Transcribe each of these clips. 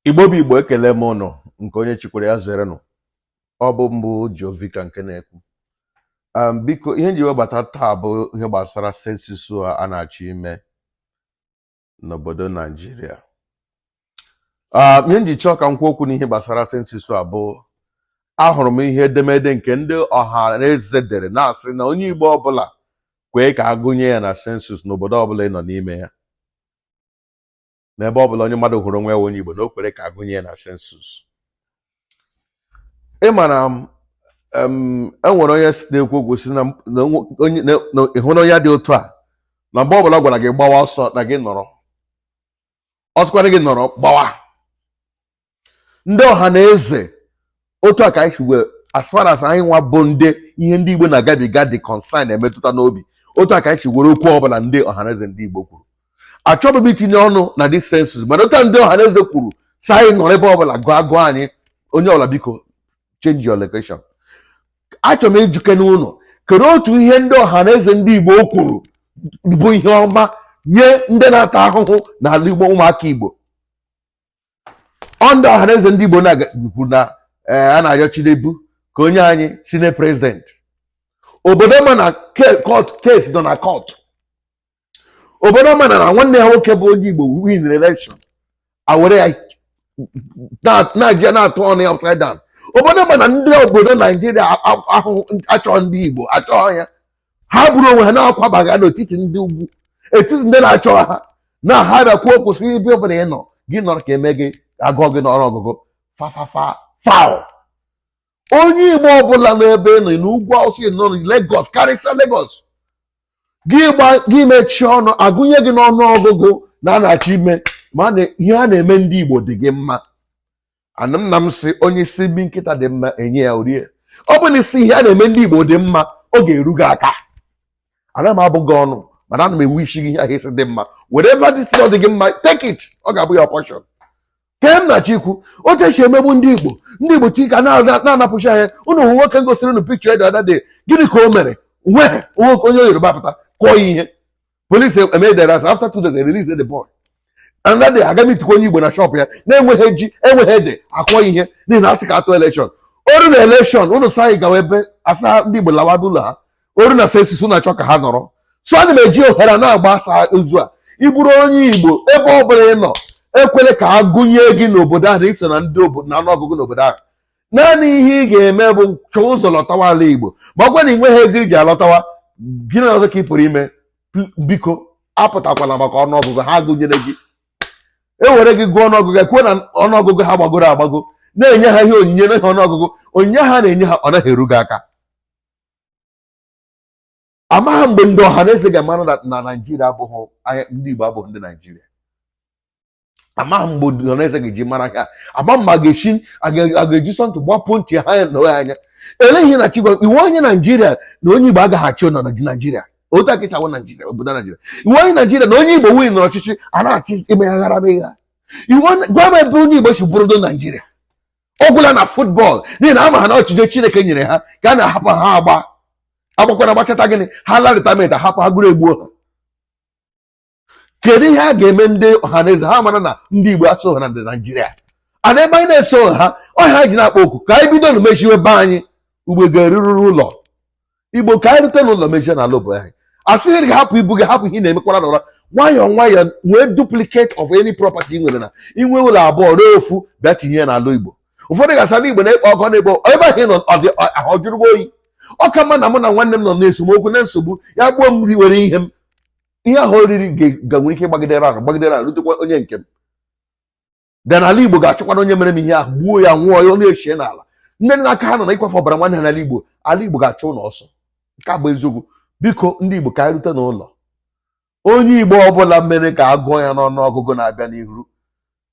Igbo bụ Igbo, ekele m ụnụ nke onye chikwara ya zerenụ. Ọ bụ mbụ Jovika nke na-ekwu. Biko ihe nji webata taa bụ ihe gbasara sensus a na-achọ ime n'obodo Naijiria. Ihe nji chọọ ka m kwuo okwu n'ihe gbasara sensus a bụ ahụrụ m ihe edemede nke ndị ọha na eze dere na-asị na onye Igbo ọbụla kwee ka agụnye ya na sensus n'obodo ọbụla ị nọ n'ime ya. N'ebe ọbụla onye mmadụ hụrụ onwe ya onye Igbo na o kwere ka agụnye ya na sensus. Ị ma na enwere onye si na-ekwu okwu si na ịhụrụ onye dị otu a na mgbe ọbụla gwara gị gbawa ọsọ na gị nọrọ, ọsọkwara gị nọrọ gbawa. Ndị ọha na eze otu a ka anyị wee, as far as anyị nwa bụ ndị ihe ndị Igbo na-agabiga dị concern emetụta n'obi, otu a ka anyị were okwu ọbụla ndị ọha na eze ndị Igbo kwuru. Achọbụ itinye ọnụ na this census, mana otu ndị ọha na eze kwuru si anyị nọrọ ebe ọbụla gụọ anyị onye ọbụla biko change your location. Achọrọ m ijuke n'ụlọ kedu otu ihe ndị ọha na eze ndị Igbo kwuru bụ ihe ọma nye ndị na-ata ahụhụ n'ala Igbo, ụmụaka Igbo. Ndị ọha na eze ndị Igbo na-ekwu na a na-arịọ Chinedu ka onye anyị senate president. Obodo ma na case nọ na court. Obodo ma na nwanne ya nwoke bụ onye Igbo win election, awere ya na-atụ ọnụ ya upside down. Obodo ma na ndị obodo Naijiria ahụ achọ ndị Igbo achọ ya, ha bụrụ onwe ha na-akwabaga n'etiti ndị ugwu, etiti ndị na-achọ ha na ha bịakwuo kwụsị ibe ọbụla ị nọ gị nọrọ ka eme gị agụọ gị n'ọrụ ọgụgụ faụ. Onye Igbo ọbụla n'ebe ị nọ n'ugwu Awụsa nọ Lagos karịsịa Lagos, gị mechie ọnụ agụnye gị n'ọnụ ọgụgụ na a na-achọ ime ma ihe a na-eme ndị Igbo dị gị mma. Nna m si onye isi bi nkịta dị mma enye ya orie. Ọ bụ na isi ihe a na-eme ndị Igbo dị mma, ọ ga-eru gị aka. Ana m abụ gị ọnụ mana ana m ewu isi gị ihe ahụ isi dị mma. Whatever this ọ dị gị mma, take it, ọ ga-abụ ya portion. Ke m na-achọ ikwu otu esi emegbu ndị Igbo tika na-anapụchi anya. Unu hụ nwoke gosiri unu picture the other day, gịnị ka o mere? Nwoke onye Yoruba pụta kụọ ihe. Police made the arrest. After 2 days they released the boy. Another day aga m itikwa onye Igbo na shop ya na-enweghị ji enweghị ede akụọ ihe n'ihi na asị ka atụ election. Oru na election unu sa anyị gawa ebe asa ndị Igbo lawado ụlọ ha. Oru na sensus unu achọ ka ha nọrọ. So ana m eji ohere na-agba asa ozu a. Ịbụrụ onye Igbo ebe ọ bụla ị nọ, ekwele ka agụnye gị n'obodo ahụ iso na ndị obodo na ọnụọgụgụ n'obodo ahụ. Naanị ihe ị ga-eme bụ chọọ ụzọ lọtawa ala Igbo. Ma ọ gwa na ị nweghị ego iji alọtawa, gịnị ọzọ ka ị pụrụ ime? Biko apụtakwala maka ọnụọgụgụ ha gụnyere gị. Ewere gị gụọ ọnụọgụgụ ya kwuo na ọnụọgụgụ ha gbagoro agbago, na-enye ha ihe onyinye na ihe ọnụọgụgụ onyinye ha na-enye ha ọ naghị eru gị aka. Amaghị mgbe ndị ọha na eze ga-amara na Naijiria abụghị ndị Igbo abụghị ndị Naijiria. Amaghị mgbe ndị ọha na eze ga-eji mara ha. Ama mma ga-eji sọntụ gbapụ ntị ha ya n'onwe anya. Eleghị na Chigwa iwu onye Naijiria na onye Igbo agaghị achị na Naijiria. Otu akịchawo Naijiria, obodo Naijiria. Iwu onye Naijiria na onye Igbo win n'ọchịchị a na-achị ime ya ghara megha. Gwa m ebe onye Igbo si bụrụ Naijiria. Ọ gwụla na football n'ihi na ama ha na ọchịchị Chineke nyere ha ka a na-ahapụ ha agbakwana gbachata gịnị ha la retirement ahapụ ha gụrụ egbuo ha. Kedu ihe a ga-eme ndị ọha na eze ha mara na ndị Igbo asọ ha na ndị Naijiria? Ana ebe anyị na-eso ha ọha ji na-akpọ oku ka anyị bido mechiwe be anyị ugbo ga-eruru ụlọ Igbo ka anyị rute n'ụlọ mechie n'ala obodo anyị. Asịghị gị hapụ ibu gị, hapụ ihe na-emekwara n'ụra nwayọọ nwayọọ, nwee duplicate of any property ị nwere na inwe ụlọ abụọ ree ofu bịa tinye ya n'ala Igbo. Ụfọdụ ga-asa ndị Igbo na-ekpe ọgọ na-ebe ebe ahụ nọ ahụ jụrụ oyi. Ọ ka mma na mụ na nwanne m nọ n'esomokwu na nsogbu ya gbuo m riwere ihe ahụ oriri ga-nwere ike gbagidere arụ rutekwa onye nke m. Bịa n'ala Igbo ga-achụkwana onye mere m ihe ahụ, gbuo ya, nwụọ ya, ọ na-echie n'ala. Ndị na-aka ha nọ na ịkwafe ọbara nwanne ha n'ala Igbo, ala Igbo ga-achụ ụlọ ọsọ. Nke a bụ eziokwu. Biko ndị Igbo ka anyị rute n'ụlọ. Onye Igbo ọbụla mere ka agụọ ya n'ọnụọgụgụ na-abịa n'ihu,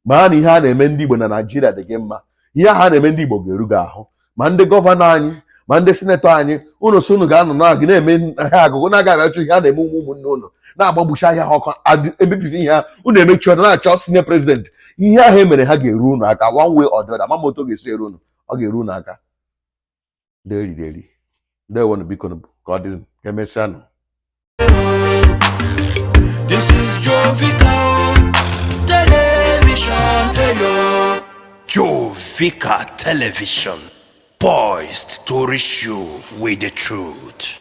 ma na ihe a na-eme ndị Igbo na Naijiria dị gị mma. Ihe ha na-eme ndị Igbo ga-eru gị ahụ. Ma ndị gọvanọ anyị ma ndị sinetọ anyị, unu so unu ga-anọ na gị na-eme ha agụgụ na-agaghị achụ ihe a na-eme ụmụnne unu na-agbagbuchi ahịa ha ọkụ ebipụta ihe ha unu emechi ọdụ na-achọ senate president. Ihe ahụ emere ha ga-eru unu aka one way or the other. Ama moto ga-esi eru unu, ọ ga-eru unu aka. Dewonu biko ka ọ dị ka emesịanụ. This is Jovika television. Hey yo. Joe Vicar Television, poised to reach you with the truth.